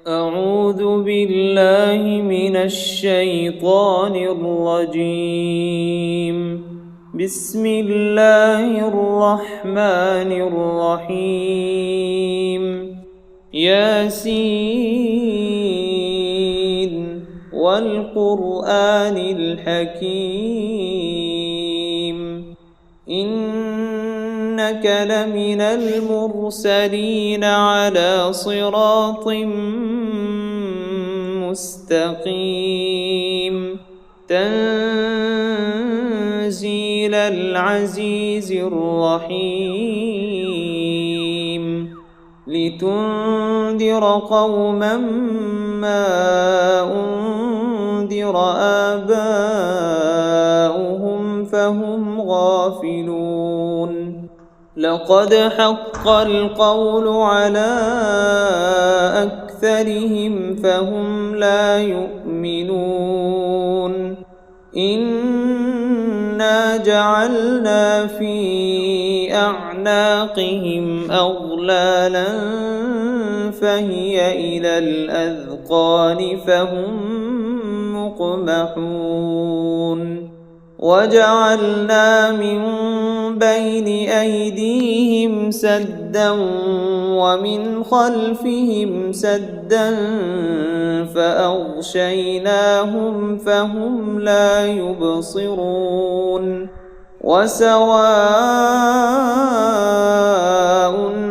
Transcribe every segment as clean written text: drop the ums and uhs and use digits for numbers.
أعوذ بالله من الشيطان الرجيم. بسم الله الرحمن الرحيم. ياسين والقرآن الحكيم إنك لمن المرسلين على صراط مستقيم تنزيل العزيز الرحيم لتنذر قوما ما أنذر آباؤهم فهم غافلون لقد حق القول على أكثرهم فهم لا يؤمنون إنا جعلنا في أعناقهم أغلالا فهي إلى الأذقان فهم مقمحون وجعلنا من بين أيديهم سدا ومن خلفهم سدا فأغشيناهم فهم لا يبصرون وسواء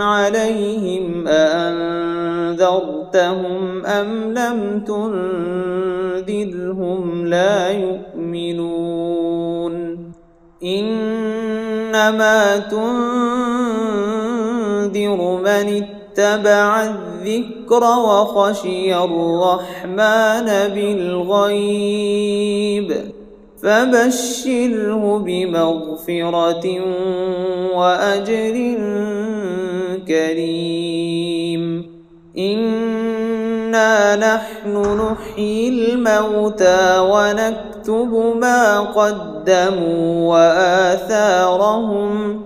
عليهم أأنذرتهم أم لم تنذرهم لا يؤمنون إنما تنذر من اتبع الذكر وخشي الرحمن بالغيب فبشره بمغفرة وأجر كريم إنا نحن نحيي الموتى ونكتب ما قدموا وآثارهم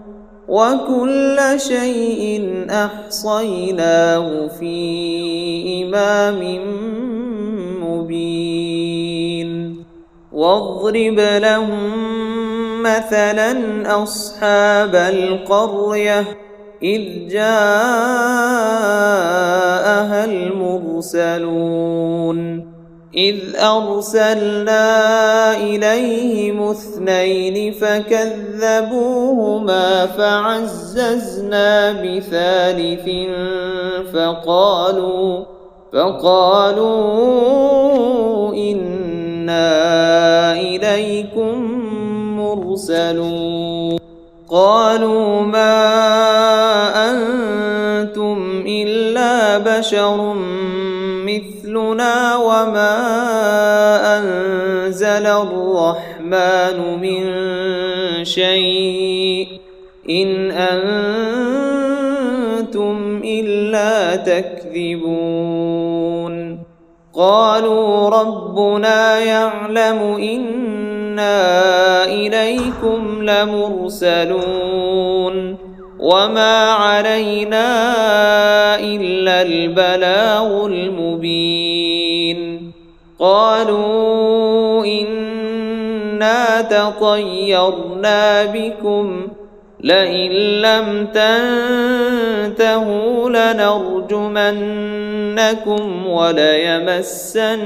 وكل شيء أحصيناه في إمام مبين واضرب لهم مثلا أصحاب القرية إذ جاءها المرسلون إذ أرسلنا إليهم اثنين فكذبوهما فعززنا بثالث فقالوا إنا إليكم مرسلون قالوا ما أنتم إلا بشر مثلنا وما أنزل الرحمن من شيء إن أنتم إلا تكذبون قالوا ربنا يعلم إنا إليكم لمرسلون وما علينا إلا البلاغ المبين قالوا إنا تطيرنا بكم لئن لم تنتهوا لنرجمنكم وليمسنكم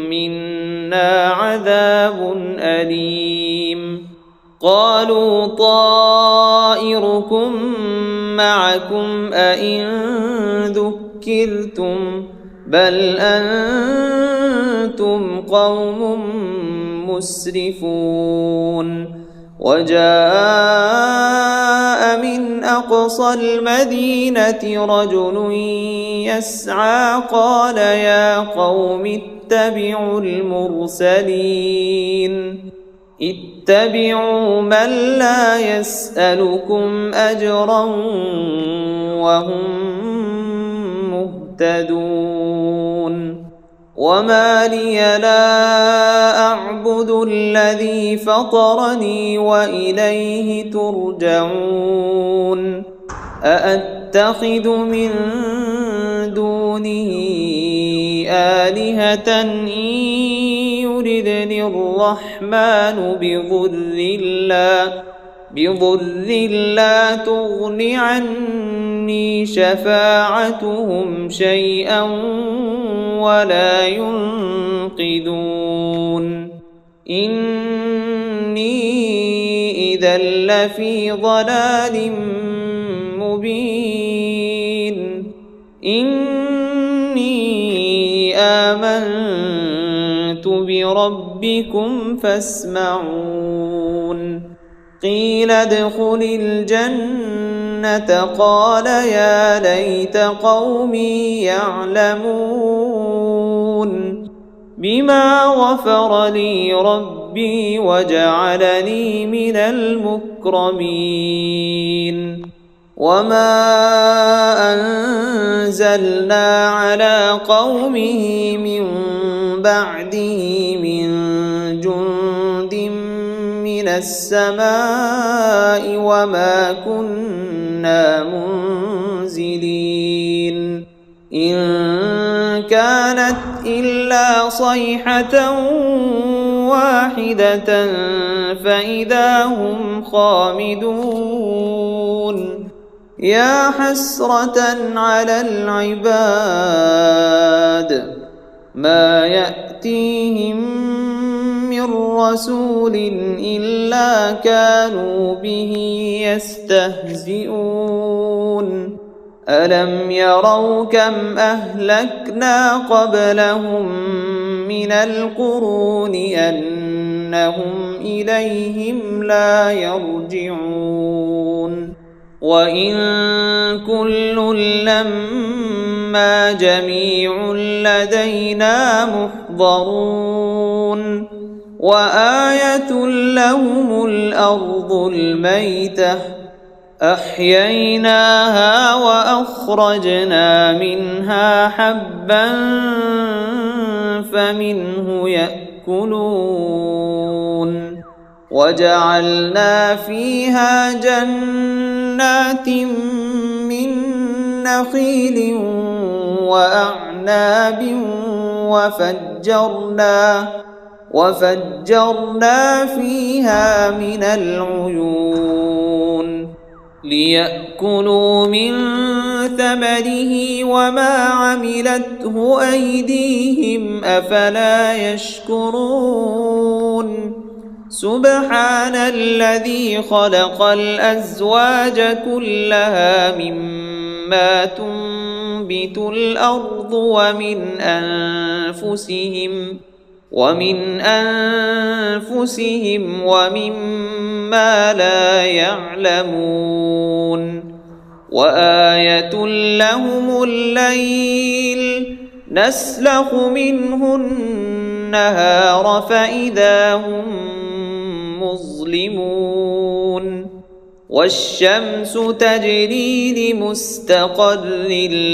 منا عذاب أليم قالوا طائركم معكم أئن ذكرتم بل أنتم قوم مسرفون وجاء من أقصى المدينة رجل يسعى قال يا قوم اتبعوا المرسلين اتبعوا من لا يسألكم أجرا وهم مهتدون وما لي لا أعبد الذي فطرني وإليه ترجعون أأتخذ من دونه آلهة إن يردني الرحمن بضر لا تغن عني شفاعتهم شيئا ولا ينقذون إني إذا لفي ضلال مبين إني آمنت بربكم فاسمعون قيل ادخل الجنة قال يا ليت قومي يعلمون بما غفر لي ربي وجعلني من المكرمين وما أنزلنا على قومه من بعده من جند من السماء وما كنا منزلين إن كانت إلا صيحة واحدة فإذا هم خامدون يا حسرة على العباد ما يأتيهم من رسول إلا كانوا به يستهزئون ألم يروا كم أهلكنا قبلهم من القرون أنهم إليهم لا يرجعون وإن كل لما جميع لدينا محضرون وآية لهم الأرض الميتة أحييناها وأخرجنا منها حبا فمنه يأكلون وجعلنا فيها جنات من نخيل وأعناب وفجرنا فيها من العيون ليأكلوا من ثمره وما عملته أيديهم أفلا يشكرون سبحان الذي خلق الأزواج كلها مما تنبت الأرض ومن أنفسهم ومما لا يعلمون وآية لهم الليل نسلخ منه النهار فإذا هم مظلمون والشمس تجري لمستقر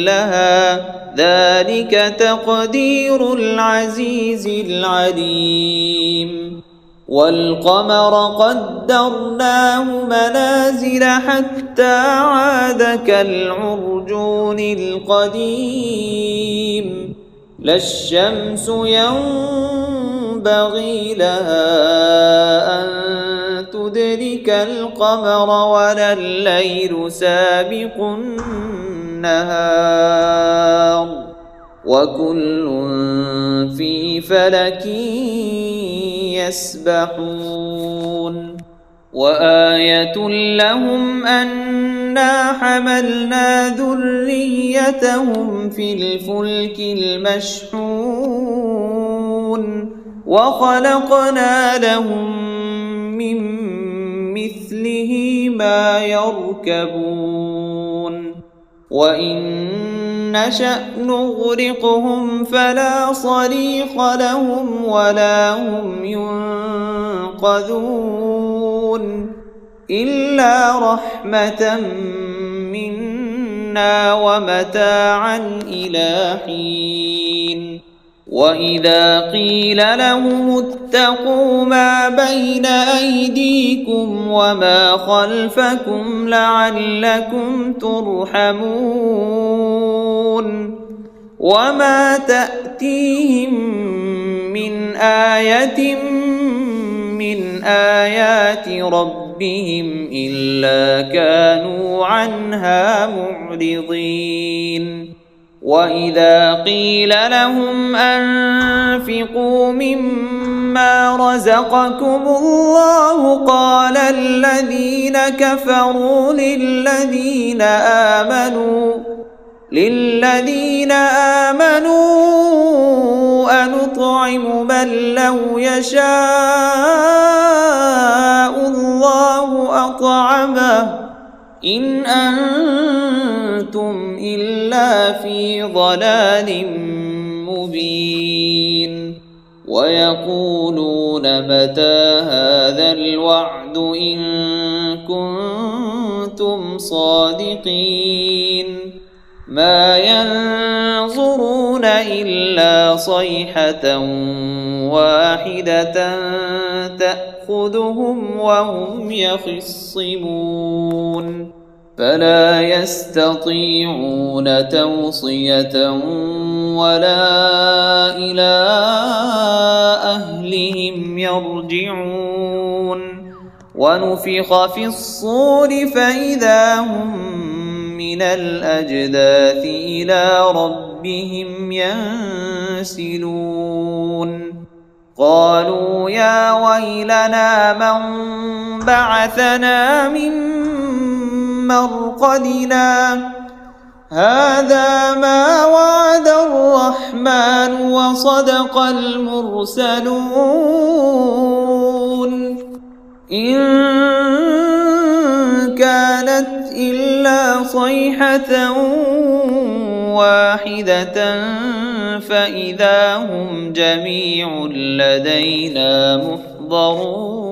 لها ذلك تقدير العزيز العليم والقمر قدرناه منازل حتى عاد كالعرجون القديم لا الشمس ينبغي لها أن تدرك القمر ولا الليل سابق النهار وكل في فلك يسبحون وآية لهم أنا حملنا ذريتهم في الفلك المشحون وخلقنا لهم من مثله ما يركبون وإن نشأ نغرقهم فلا صريخ لهم ولا هم ينقذون إلا رحمة منا ومتاعا إلى حين وإذا قيل لهم اتقوا ما بين أيديكم وما خلفكم لعلكم ترحمون وما تأتيهم من آية من آيات ربهم إلا كانوا عنها معرضين وإذا قيل لهم أنفقوا مما رزقكم الله قال الذين كفروا للذين آمنوا أنطعم من لو يشاء الله أطعمه إن أنتم إلا في ضلال مبين ويقولون متى هذا الوعد إن كنتم صادقين ما ينظرون إلا صيحة واحدة تأخذهم وهم يخصمون فلا يستطيعون توصية ولا إلى أهلهم يرجعون ونفخ في الصور فإذا هم من الأجداث إلى ربهم ينسلون قالوا يا ويلنا من بعثنا من مرقدنا هذا ما وعد الرحمن وصدق المرسلون إن كانت إلا صيحة واحدة فإذا هم جميع لدينا محضرون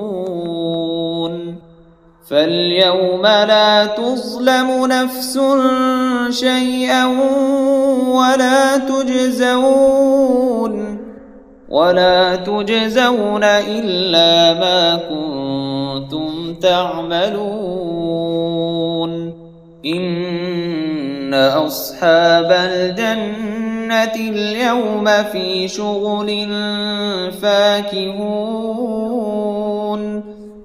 فاليوم لا تظلم نفس شيئا ولا تجزون إلا ما كنتم تعملون إن أصحاب الجنة اليوم في شغل فاكهون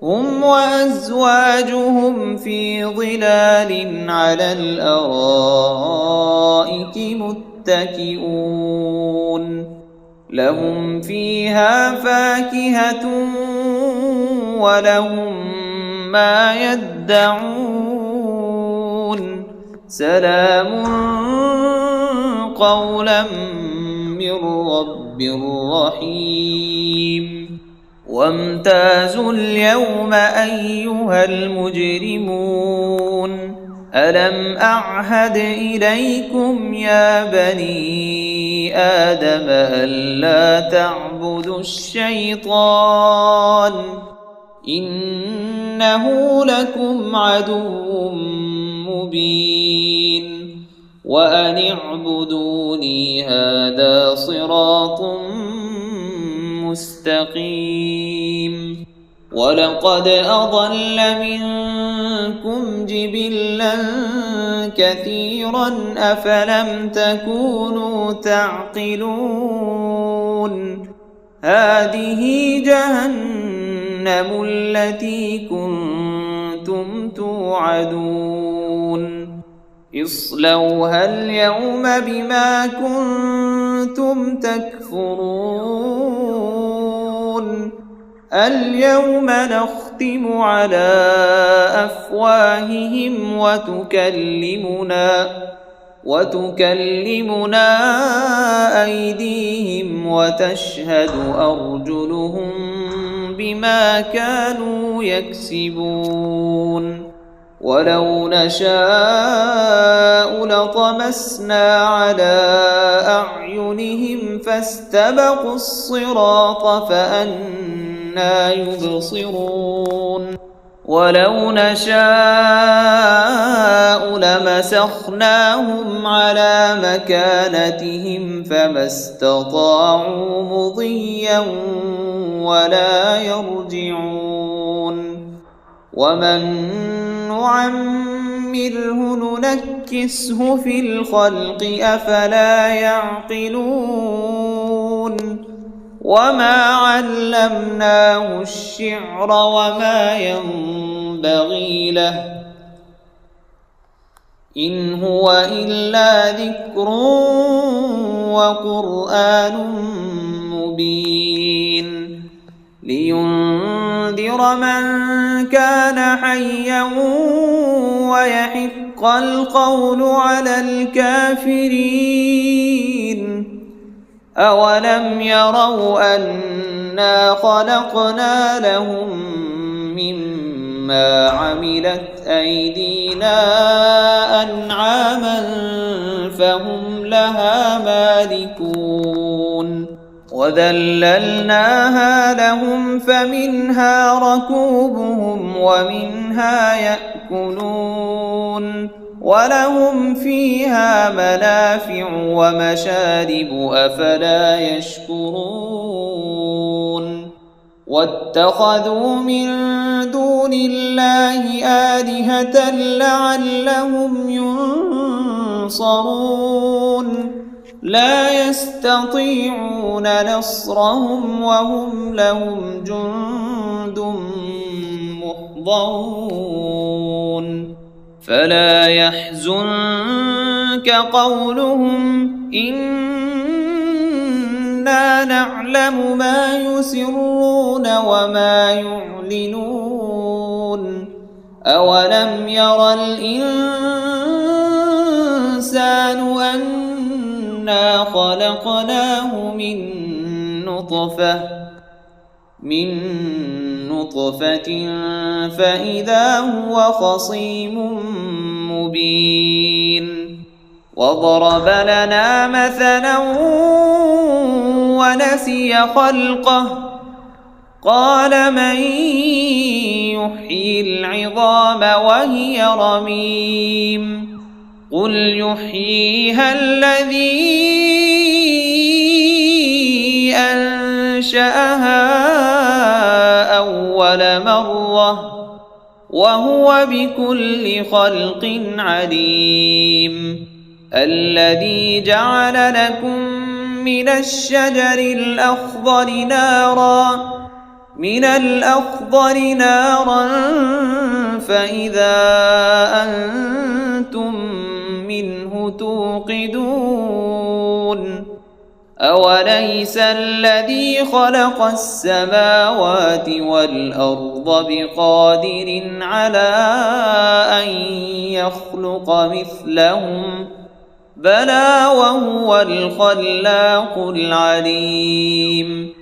هم وأزواجهم في ظلال على الأرائك متكئون لهم فيها فاكهة ولهم ما يدعون سلام قولا من رب رحيم وامتازوا اليوم أيها المجرمون ألم أعهد إليكم يا بني آدم ألا تعبدوا الشيطان إنه لكم عدو مبين وأن اعبدوني هذا صراط مستقيم ولقد أضل منكم جبلا كثيرا أفلم تكونوا تعقلون هذه جهنم التي كنتم توعدون اصلوها اليوم بما كنتم تكفرون اليوم نختم على أفواههم وتكلمنا أيديهم وتشهد أرجلهم بما كانوا يكسبون ولو نشاء لطمسنا على أعينهم فاستبقوا الصراط فأنى يبصرون ولو نشاء لمسخناهم على مكانتهم فما استطاعوا مضيا ولا يرجعون ومن نعمره نعمره ننكسه في الخلق أفلا يعقلون وما علمناه الشعر وما ينبغي له إن هو إلا ذكر وقرآن مبين لينذر من كان حيا ويحق القول على الكافرين أولم يروا أنا خلقنا لهم مما عملت أيدينا أنعاما فهم لها مالكون وذللناها لهم فمنها ركوبهم ومنها يأكلون ولهم فيها منافع ومشارب أفلا يشكرون واتخذوا من دون الله آلهة لعلهم ينصرون لا يستطيعون نصرهم وهم لهم جند محضرون فلا يحزنك قولهم إنا نعلم ما يسرون وما يعلنون أولم ير الإنسان أنا خلقناه من نطفة فإذا هو خصيم مبين وضرب لنا مثلا ونسي خلقه قال من يحيي العظام وهي رميم قل يحييها الذي أنشأها أول مرة وهو بكل خلق عليم الذي جعل لكم من الشجر الأخضر نارا فإذا أنتم منه توقدون أوليس الذي خلق السماوات والأرض بقادر على أن يخلق مثلهم بلى وهو الخلاق العليم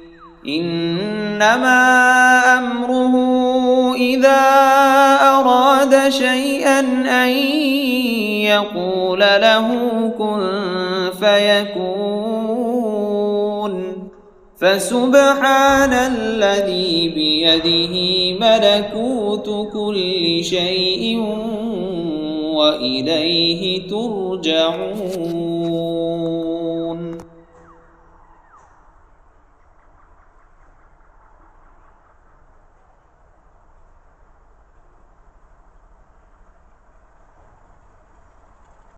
إنما أمره إذا أراد شيئا أن يقول له كن فيكون فسبحان الذي بيده ملكوت كل شيء وإليه ترجعون.